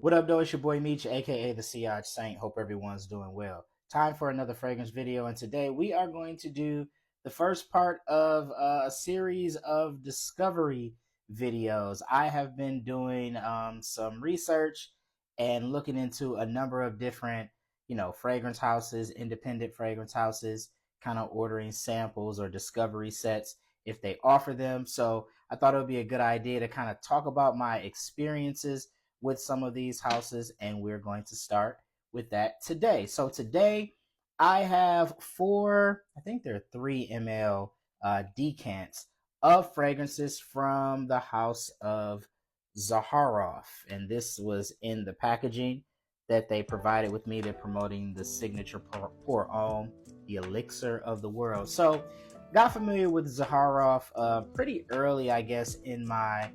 What up, though? It's your boy Meech, aka the Siage Saint. Hope everyone's doing well. Time for another fragrance video, and today we are going to do the first part of a series of discovery videos. I have been doing some research and looking into a number of different, fragrance houses, independent fragrance houses, kind of ordering samples or discovery sets if they offer them. So I thought it would be a good idea to kind of talk about my experiences with some of these houses, and we're going to start with that today. So today I have I think there are 3 ml decants of fragrances from the house of ZAHAROFF, and this was in the packaging that they provided with me. They're promoting the signature pour homme, the elixir of the world. So got familiar with ZAHAROFF pretty early, I guess, in my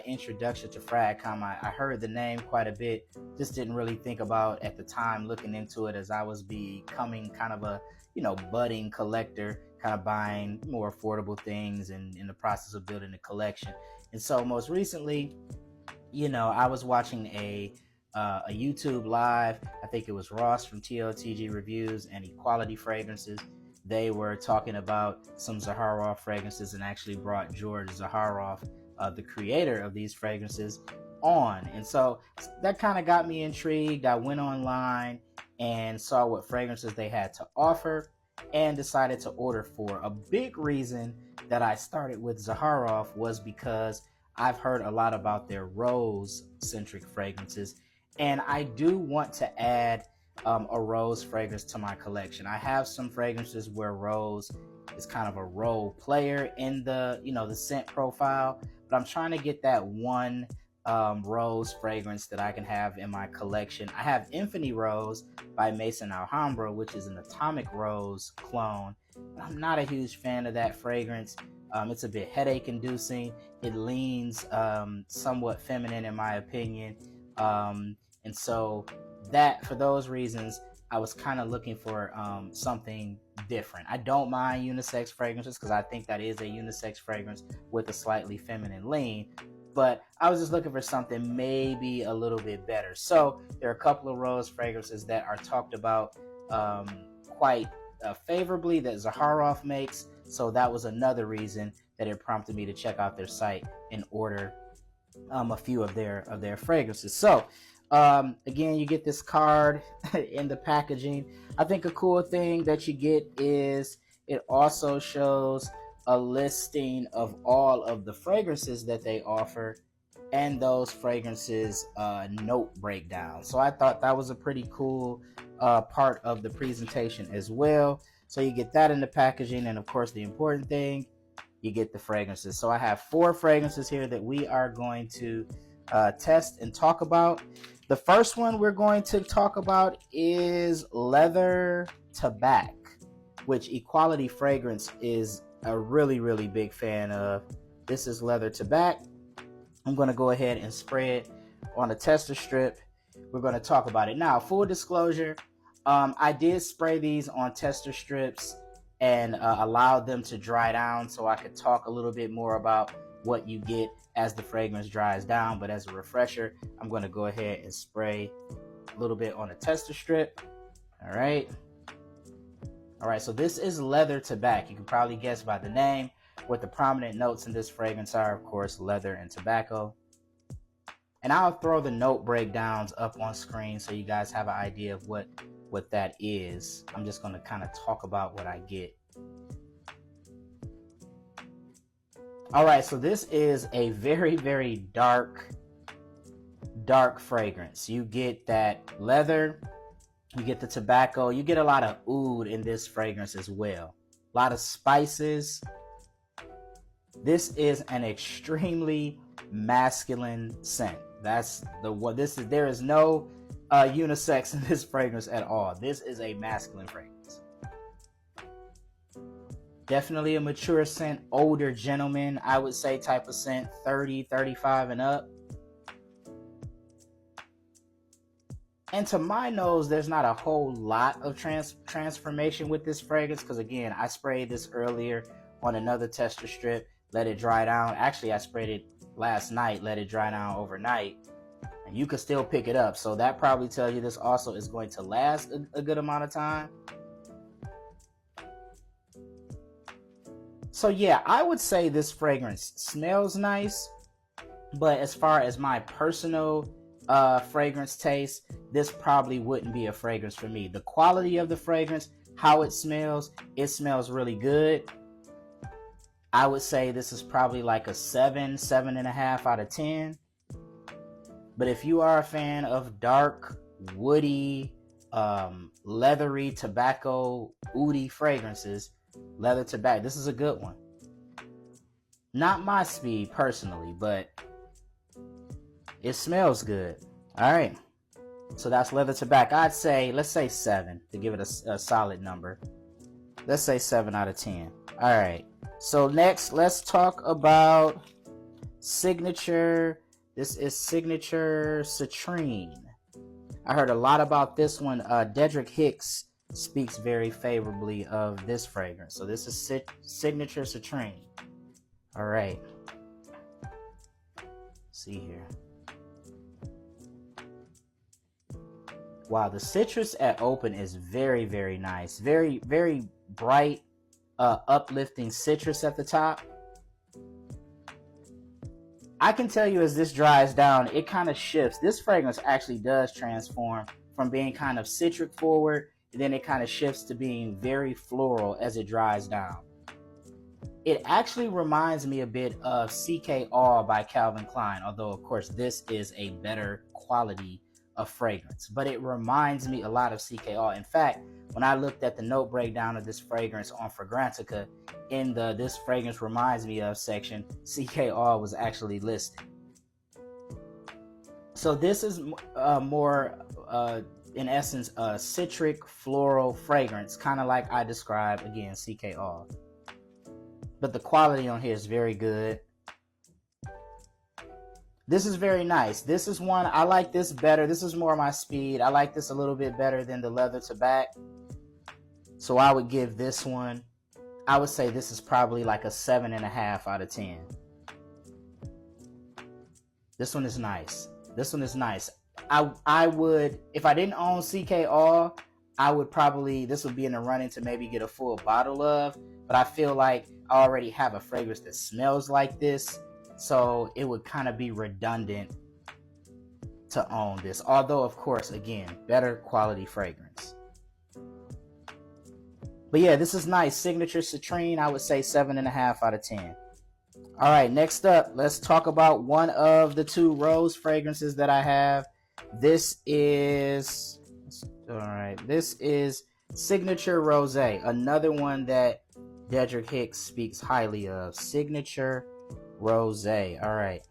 introduction to Fragcom. I heard the name quite a bit, just didn't really think about at the time looking into it, as I was becoming kind of a budding collector, kind of buying more affordable things and in the process of building a collection. And so most recently, I was watching a YouTube live. I think it was Ross from TLTG Reviews and Equality Fragrances. They were talking about some ZAHAROFF fragrances and actually brought George ZAHAROFF, the creator of these fragrances, on. And so that kind of got me intrigued. I went online and saw what fragrances they had to offer and decided to order 4. A big reason that I started with ZAHAROFF was because I've heard a lot about their rose-centric fragrances, and I do want to add a rose fragrance to my collection. I have some fragrances where rose is kind of a role player in the the scent profile, but I'm trying to get that one rose fragrance that I can have in my collection. I have Infinity Rose by Maison Alhambra, which is an atomic rose clone. I'm not a huge fan of that fragrance. It's a bit headache inducing. It leans somewhat feminine in my opinion. And so that, for those reasons, I was kind of looking for something different. I don't mind unisex fragrances because I think that is a unisex fragrance with a slightly feminine lean, but I was just looking for something maybe a little bit better. So there are a couple of rose fragrances that are talked about quite favorably that ZAHAROFF makes. So that was another reason that it prompted me to check out their site and order a few of their fragrances. So again, you get this card in the packaging. I think a cool thing that you get is it also shows a listing of all of the fragrances that they offer and those fragrances note breakdown. So I thought that was a pretty cool part of the presentation as well. So you get that in the packaging, and of course the important thing, you get the fragrances. So I have 4 fragrances here that we are going to test and talk about. The first one we're going to talk about is Leather Tobacco, which Equality Fragrance is a really, really big fan of. This is Leather Tobacco. I'm going to go ahead and spray it on a tester strip. We're going to talk about it. Now, full disclosure, I did spray these on tester strips and allowed them to dry down so I could talk a little bit more about what you get as the fragrance dries down. But as a refresher, I'm going to go ahead and spray a little bit on a tester strip. All right, so this is Leather Tobacco. You can probably guess by the name what the prominent notes in this fragrance are. Of course, leather and tobacco. And I'll throw the note breakdowns up on screen so you guys have an idea of what that is. I'm just going to kind of talk about what I get. All right, so this is a very, very dark fragrance. You get that leather, you get the tobacco, you get a lot of oud in this fragrance as well. A lot of spices. This is an extremely masculine scent. That's the what this is. There is no unisex in this fragrance at all. This is a masculine fragrance. Definitely a mature scent, older gentleman, I would say, type of scent, 30, 35 and up. And to my nose, there's not a whole lot of transformation with this fragrance because, again, I sprayed this earlier on another tester strip, let it dry down. Actually, I sprayed it last night, let it dry down overnight. You could still pick it up. So that probably tells you this also is going to last a good amount of time. So yeah, I would say this fragrance smells nice, but as far as my personal fragrance taste, this probably wouldn't be a fragrance for me. The quality of the fragrance, how it smells really good. I would say this is probably like a 7.5 out of 10. But if you are a fan of dark, woody, leathery, tobacco, oody fragrances, leather tobacco, this is a good one. Not my speed personally, but it smells good. All right. So that's leather tobacco. I'd say, let's say 7 to give it a solid number. Let's say 7 out of 10. All right. So next, let's talk about Signature. This is Signature Citrine. I heard a lot about this one. Dedrick Hicks speaks very favorably of this fragrance. So this is Signature Citrine. All right. Let's see here. Wow, the citrus at open is very, very nice. Very, very bright, uplifting citrus at the top. I can tell you as this dries down, it kind of shifts. This fragrance actually does transform from being kind of citric forward, and then it kind of shifts to being very floral as it dries down. It actually reminds me a bit of CK All by Calvin Klein, although of course this is a better quality of fragrance, but it reminds me a lot of CK All. In fact, when I looked at the note breakdown of this fragrance on Fragrantica, in the "this fragrance reminds me of" section, CK All was actually listed. So this is more, in essence, a citric floral fragrance, kind of like I described again, CK All. But the quality on here is very good. This is very nice. This is one, I like this better. This is more my speed. I like this a little bit better than the leather tobacco. So I would give this one, I would say this is probably like a 7.5 out of 10. This one is nice. This one is nice. I would, if I didn't own CK All, I would probably, this would be in the running to maybe get a full bottle of, but I feel like I already have a fragrance that smells like this. So it would kind of be redundant to own this. Although, of course, again, better quality fragrance. But yeah, this is nice. Signature Citrine, I would say 7.5 out of 10. All right, next up, let's talk about one of the 2 rose fragrances that I have. This is, all right, this is Signature Rosé, another one that Dedrick Hicks speaks highly of. Signature Rosé. All right,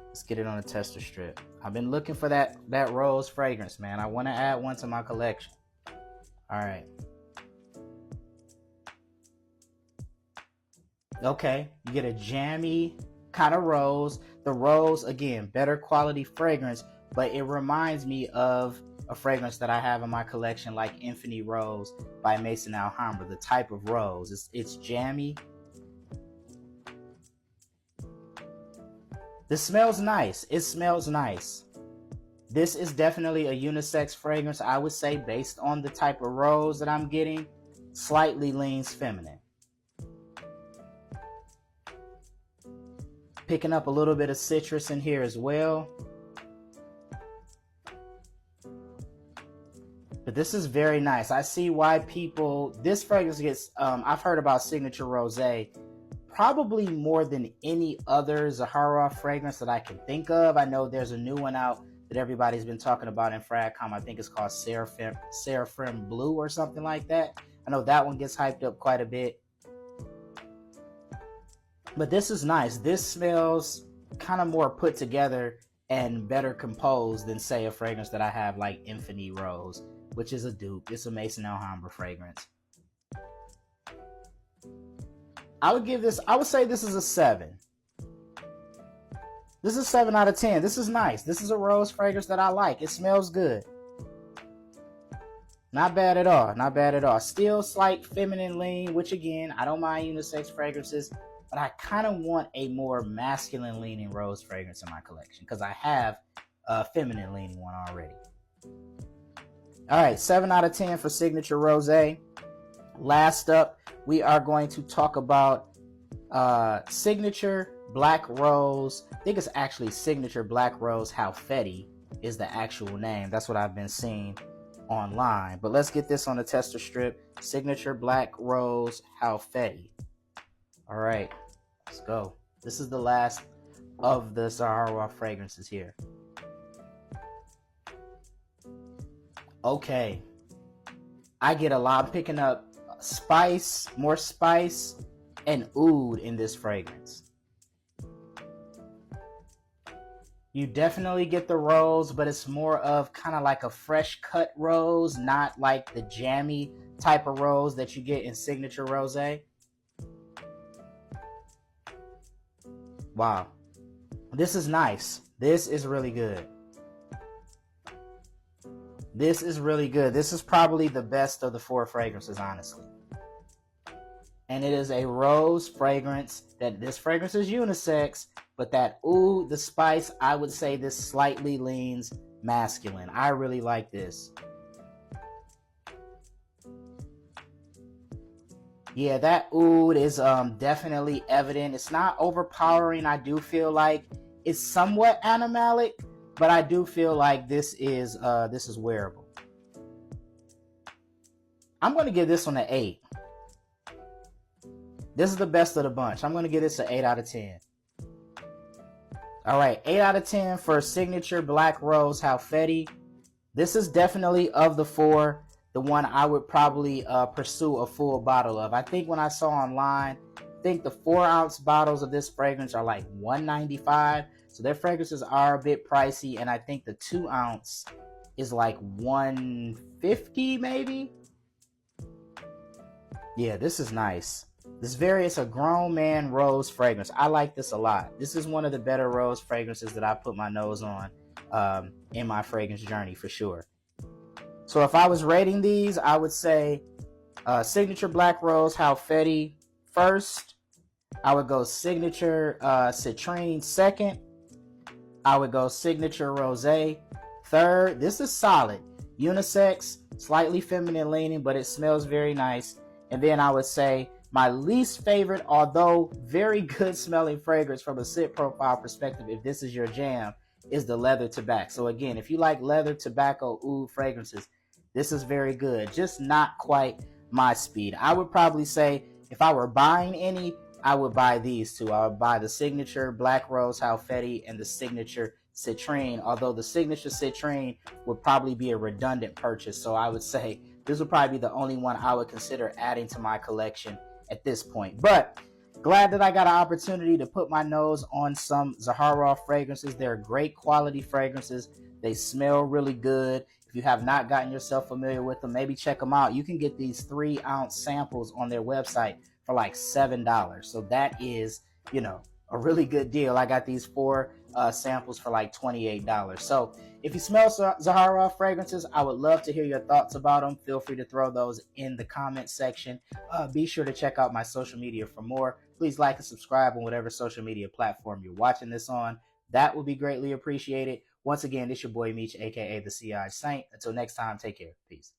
let's get it on a tester strip. I've been looking for that rose fragrance, man. I want to add one to my collection. All right. Okay, you get a jammy kind of rose. The rose, again, better quality fragrance, but it reminds me of a fragrance that I have in my collection, like Infinity Rose by Maison Alhambra. The type of rose, it's jammy. This smells nice. It smells nice. This is definitely a unisex fragrance, I would say, based on the type of rose that I'm getting. Slightly leans feminine. Picking up a little bit of citrus in here as well. But this is very nice. I see why people, this fragrance gets, I've heard about Signature Rosé probably more than any other ZAHAROFF fragrance that I can think of. I know there's a new one out that everybody's been talking about in Fragcom. I think it's called Seraphim Blue or something like that. I know that one gets hyped up quite a bit. But this is nice. This smells kind of more put together and better composed than, say, a fragrance that I have like Infinity Rose, which is a dupe. It's a Maison Alhambra fragrance. I would say this is a 7. This is 7 out of 10. This is nice. This is a rose fragrance that I like. It smells good. Not bad at all. Not bad at all. Still slight feminine lean, which again, I don't mind unisex fragrances, but I kind of want a more masculine leaning rose fragrance in my collection because I have feminine leaning one already. All right, 7 out of 10 for Signature Rose. Last up, we are going to talk about Signature Black Rose. I think it's actually Signature Black Rose How Fetty is the actual name. That's what I've been seeing online. But let's get this on the tester strip. Signature Black Rose How Fetty. All right, let's go. This is the last of the ZAHAROFF fragrances here. Okay, I get a lot. I'm picking up spice, more spice, and oud in this fragrance. You definitely get the rose, but it's more of kind of like a fresh cut rose, not like the jammy type of rose that you get in Signature Rose. Wow, this is nice. This is really good. This is really good. This is probably the best of the 4 fragrances, honestly. And it is a rose fragrance. This fragrance is unisex, but that oud, the spice, I would say this slightly leans masculine. I really like this. Yeah, that oud is definitely evident. It's not overpowering. I do feel like it's somewhat animalic, but I do feel like this is wearable. I'm going to give this one an 8. This is the best of the bunch. I'm going to give this an 8 out of 10. All right, 8 out of 10 for Signature Black Rose How Fetty. This is definitely, of the 4, the one I would probably pursue a full bottle of. I think when I saw online, I think the 4-ounce bottles of this fragrance are like $195. So their fragrances are a bit pricey, and I think the 2-ounce is like $150 maybe. Yeah, this is nice. It's a grown man rose fragrance. I like this a lot. This is one of the better rose fragrances that I put my nose on in my fragrance journey for sure. So if I was rating these, I would say Signature Black Rose How Fetty first. I would go Signature Citrine second. I would go Signature Rose third. This is solid. Unisex, slightly feminine leaning, but it smells very nice. And then I would say my least favorite, although very good smelling fragrance from a scent profile perspective, if this is your jam, is the leather tobacco. So again, if you like leather tobacco oud fragrances, this is very good. Just not quite my speed. I would probably say if I were buying any, I would buy these two. I would buy the Signature Black Rose How Fetty and the Signature Citrine, although the Signature Citrine would probably be a redundant purchase. So I would say this would probably be the only one I would consider adding to my collection at this point. But glad that I got an opportunity to put my nose on some ZAHAROFF fragrances. They're great quality fragrances. They smell really good. If you have not gotten yourself familiar with them, maybe check them out. You can get these 3-ounce samples on their website for like $7. So that is, a really good deal. I got these 4 samples for like $28. So if you smell ZAHAROFF fragrances, I would love to hear your thoughts about them. Feel free to throw those in the comment section. Be sure to check out my social media for more. Please like and subscribe on whatever social media platform you're watching this on. That would be greatly appreciated. Once again, it's your boy Meech, aka the CI Saint. Until next time, take care. Peace.